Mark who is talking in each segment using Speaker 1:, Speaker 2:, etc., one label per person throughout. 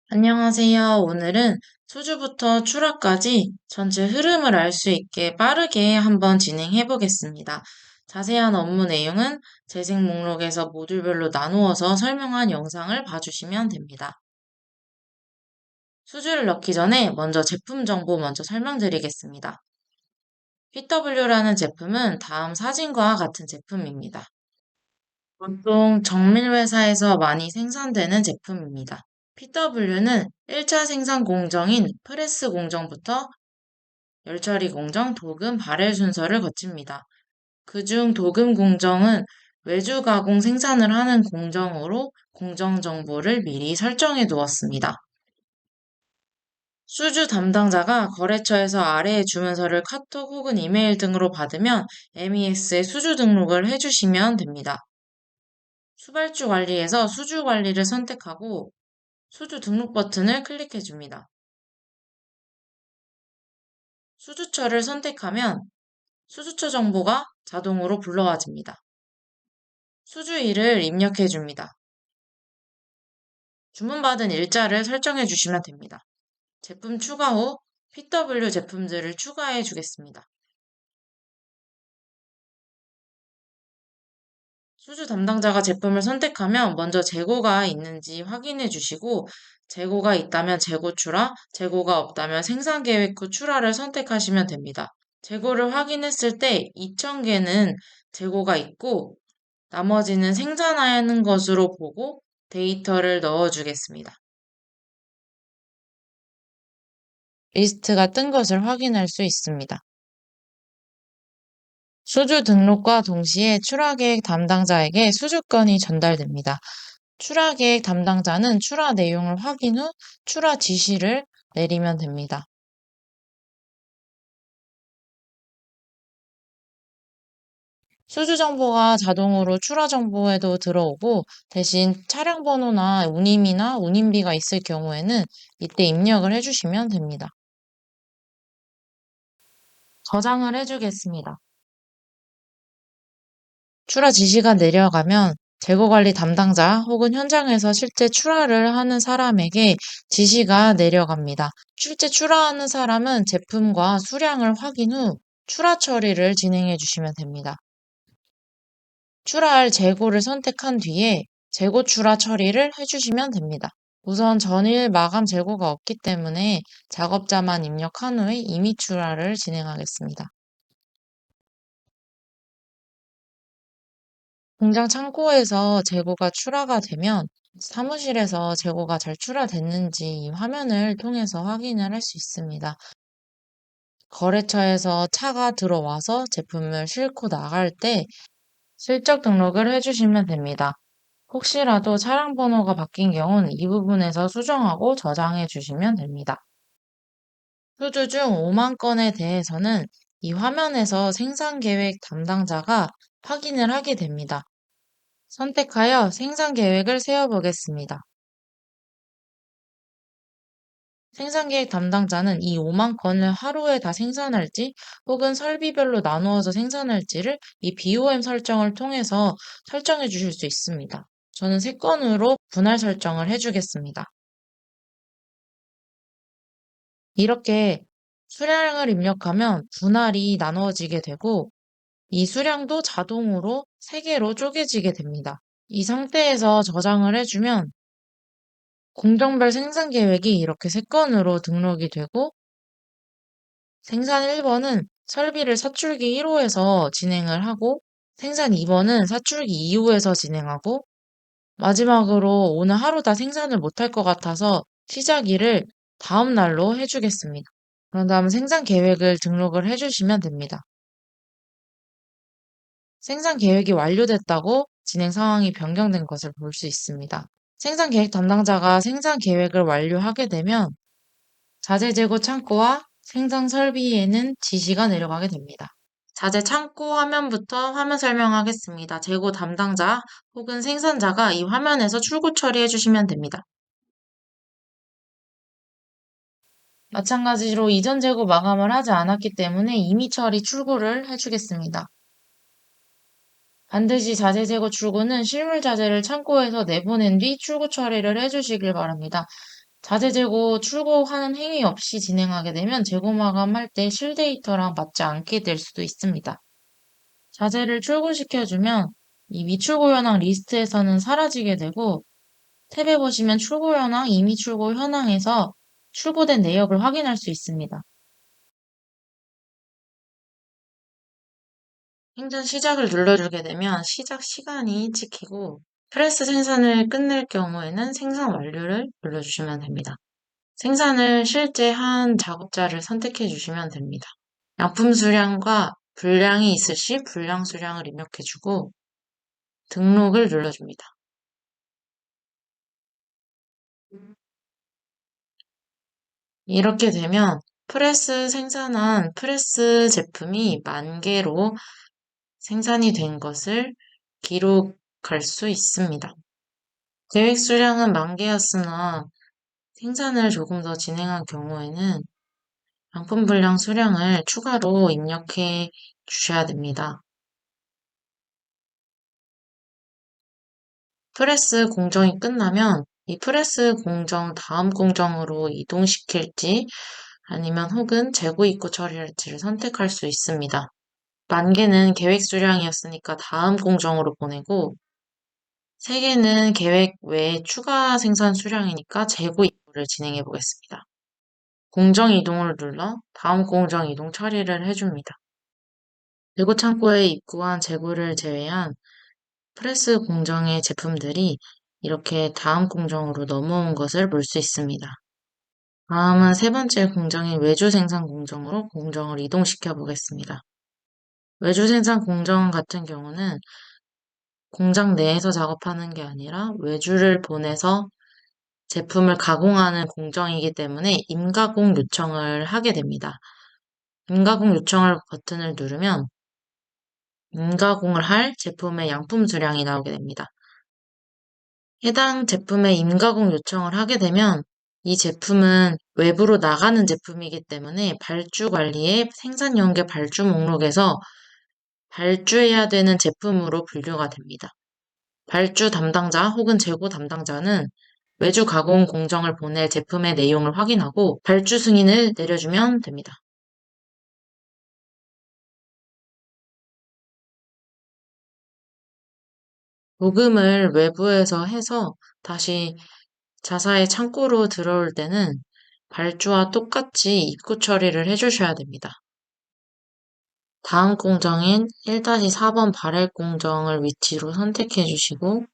Speaker 1: 안녕하세요. 오늘은 수주부터 출하까지 전체 흐름을 알 수 있게 빠르게 한번 진행해 보겠습니다. 자세한 업무 내용은 재생 목록에서 모듈별로 나누어서 설명한 영상을 봐주시면 됩니다. 수주를 넣기 전에 먼저 제품 정보 먼저 설명드리겠습니다. PW라는 제품은 다음 사진과 같은 제품입니다. 보통 정밀회사에서 많이 생산되는 제품입니다. PW는 1차 생산 공정인 프레스 공정부터 열처리 공정, 도금, 발열 순서를 거칩니다. 그중 도금 공정은 외주 가공 생산을 하는 공정으로 공정 정보를 미리 설정해 두었습니다. 수주 담당자가 거래처에서 아래의 주문서를 카톡 혹은 이메일 등으로 받으면 MES에 수주 등록을 해주시면 됩니다. 수발주 관리에서 수주 관리를 선택하고 수주 등록 버튼을 클릭해 줍니다. 수주처를 선택하면 수주처 정보가 자동으로 불러와집니다. 수주일을 입력해 줍니다. 주문받은 일자를 설정해 주시면 됩니다. 제품 추가 후 PW 제품들을 추가해 주겠습니다. 수주 담당자가 제품을 선택하면 먼저 재고가 있는지 확인해 주시고 재고가 있다면 재고 출하, 재고가 없다면 생산 계획 후 출하를 선택하시면 됩니다. 재고를 확인했을 때 2,000개는 재고가 있고 나머지는 생산하는 것으로 보고 데이터를 넣어주겠습니다. 리스트가 뜬 것을 확인할 수 있습니다. 수주 등록과 동시에 출하계획 담당자에게 수주건이 전달됩니다. 출하계획 담당자는 출하 내용을 확인 후 출하 지시를 내리면 됩니다. 수주 정보가 자동으로 출하 정보에도 들어오고 대신 차량 번호나 운임이나 운임비가 있을 경우에는 이때 입력을 해주시면 됩니다. 저장을 해주겠습니다. 출하 지시가 내려가면 재고관리 담당자 혹은 현장에서 실제 출하를 하는 사람에게 지시가 내려갑니다. 실제 출하하는 사람은 제품과 수량을 확인 후 출하 처리를 진행해 주시면 됩니다. 출하할 재고를 선택한 뒤에 재고 출하 처리를 해주시면 됩니다. 우선 전일 마감 재고가 없기 때문에 작업자만 입력한 후에 임의 출하를 진행하겠습니다. 공장 창고에서 재고가 출하가 되면 사무실에서 재고가 잘 출하됐는지 이 화면을 통해서 확인을 할 수 있습니다. 거래처에서 차가 들어와서 제품을 싣고 나갈 때 실적 등록을 해주시면 됩니다. 혹시라도 차량 번호가 바뀐 경우는 이 부분에서 수정하고 저장해 주시면 됩니다. 수주 중 5만 건에 대해서는 이 화면에서 생산 계획 담당자가 확인을 하게 됩니다. 선택하여 생산 계획을 세워보겠습니다. 생산 계획 담당자는 이 5만 건을 하루에 다 생산할지 혹은 설비별로 나누어서 생산할지를 이 BOM 설정을 통해서 설정해 주실 수 있습니다. 저는 3건으로 분할 설정을 해주겠습니다. 이렇게 수량을 입력하면 분할이 나누어지게 되고 이 수량도 자동으로 3개로 쪼개지게 됩니다. 이 상태에서 저장을 해주면 공정별 생산 계획이 이렇게 3건으로 등록이 되고 생산 1번은 설비를 사출기 1호에서 진행을 하고 생산 2번은 사출기 2호에서 진행하고 마지막으로 오늘 하루 다 생산을 못할 것 같아서 시작일을 다음 날로 해주겠습니다. 그런 다음 생산 계획을 등록을 해주시면 됩니다. 생산 계획이 완료됐다고 진행 상황이 변경된 것을 볼 수 있습니다. 생산 계획 담당자가 생산 계획을 완료하게 되면 자재 재고 창고와 생산 설비에는 지시가 내려가게 됩니다. 자재 창고 화면부터 화면 설명하겠습니다. 재고 담당자 혹은 생산자가 이 화면에서 출고 처리해 주시면 됩니다. 마찬가지로 이전 재고 마감을 하지 않았기 때문에 임의 처리 출고를 해주겠습니다. 반드시 자재 재고 출고는 실물 자재를 창고에서 내보낸 뒤 출고 처리를 해주시길 바랍니다. 자재 재고 출고하는 행위 없이 진행하게 되면 재고 마감할 때 실데이터랑 맞지 않게 될 수도 있습니다. 자재를 출고시켜주면 이 미출고 현황 리스트에서는 사라지게 되고 탭에 보시면 출고 현황, 이미 출고 현황에서 출고된 내역을 확인할 수 있습니다. 생산 시작을 눌러주게 되면 시작 시간이 찍히고 프레스 생산을 끝낼 경우에는 생산 완료를 눌러주시면 됩니다. 생산을 실제 한 작업자를 선택해 주시면 됩니다. 약품 수량과 분량이 있을 시 분량 수량을 입력해주고 등록을 눌러줍니다. 이렇게 되면 프레스 생산한 프레스 제품이 10,000개로 생산이 된 것을 기록할 수 있습니다. 계획 수량은 10,000개였으나 생산을 조금 더 진행한 경우에는 양품 분량 수량을 추가로 입력해 주셔야 됩니다. 프레스 공정이 끝나면 이 프레스 공정 다음 공정으로 이동시킬지 아니면 혹은 재고 입고 처리할지를 선택할 수 있습니다. 10,000개는 계획 수량이었으니까 다음 공정으로 보내고 3개는 계획 외에 추가 생산 수량이니까 재고 입고를 진행해 보겠습니다. 공정 이동을 눌러 다음 공정 이동 처리를 해줍니다. 재고 창고에 입고한 재고를 제외한 프레스 공정의 제품들이 이렇게 다음 공정으로 넘어온 것을 볼 수 있습니다. 다음은 세 번째 공정인 외주 생산 공정으로 공정을 이동시켜 보겠습니다. 외주 생산 공정 같은 경우는 공장 내에서 작업하는 게 아니라 외주를 보내서 제품을 가공하는 공정이기 때문에 임가공 요청을 하게 됩니다. 임가공 요청을 버튼을 누르면 임가공을 할 제품의 양품 수량이 나오게 됩니다. 해당 제품의 임가공 요청을 하게 되면 이 제품은 외부로 나가는 제품이기 때문에 발주 관리의 생산 연계 발주 목록에서 발주해야 되는 제품으로 분류가 됩니다. 발주 담당자 혹은 재고 담당자는 외주 가공 공정을 보낼 제품의 내용을 확인하고 발주 승인을 내려주면 됩니다. 도금을 외부에서 해서 다시 자사의 창고로 들어올 때는 발주와 똑같이 입고 처리를 해주셔야 됩니다. 다음 공정인 1-4번 발행 공정을 위치로 선택해 주시고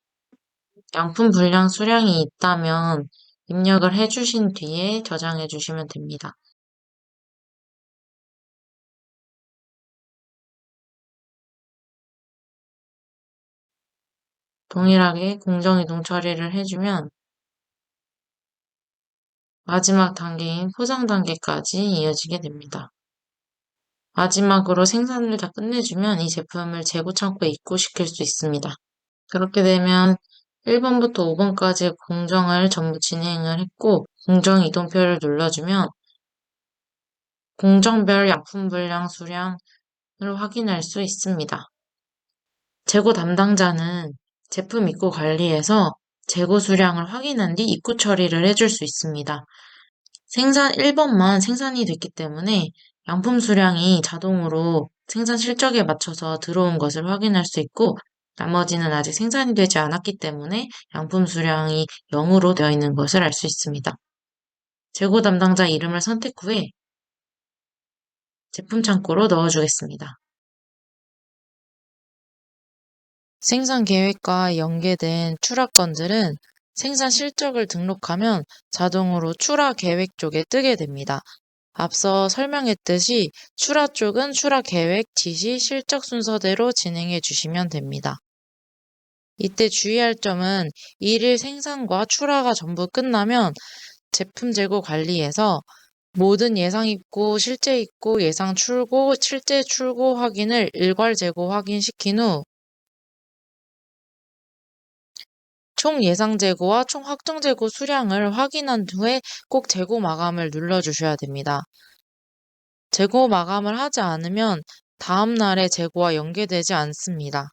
Speaker 1: 양품 분량 수량이 있다면 입력을 해주신 뒤에 저장해 주시면 됩니다. 동일하게 공정이동 처리를 해주면 마지막 단계인 포장 단계까지 이어지게 됩니다. 마지막으로 생산을 다 끝내주면 이 제품을 재고 창고에 입고시킬 수 있습니다. 그렇게 되면 1번부터 5번까지 공정을 전부 진행을 했고 공정 이동표를 눌러주면 공정별 약품 분량 수량을 확인할 수 있습니다. 재고 담당자는 제품 입고 관리에서 재고 수량을 확인한 뒤 입고 처리를 해줄 수 있습니다. 생산 1번만 생산이 됐기 때문에 양품 수량이 자동으로 생산 실적에 맞춰서 들어온 것을 확인할 수 있고 나머지는 아직 생산이 되지 않았기 때문에 양품 수량이 0으로 되어 있는 것을 알 수 있습니다. 재고 담당자 이름을 선택 후에 제품 창고로 넣어주겠습니다. 생산 계획과 연계된 추락건들은 생산 실적을 등록하면 자동으로 추락 계획 쪽에 뜨게 됩니다. 앞서 설명했듯이 추락 쪽은 추락 계획, 지시, 실적 순서대로 진행해 주시면 됩니다. 이때 주의할 점은 일일 생산과 출하가 전부 끝나면 제품 재고 관리에서 모든 예상 입고, 실제 입고, 예상 출고, 실제 출고 확인을 일괄 재고 확인시킨 후 총 예상 재고와 총 확정 재고 수량을 확인한 후에 꼭 재고 마감을 눌러주셔야 됩니다. 재고 마감을 하지 않으면 다음 날의 재고와 연계되지 않습니다.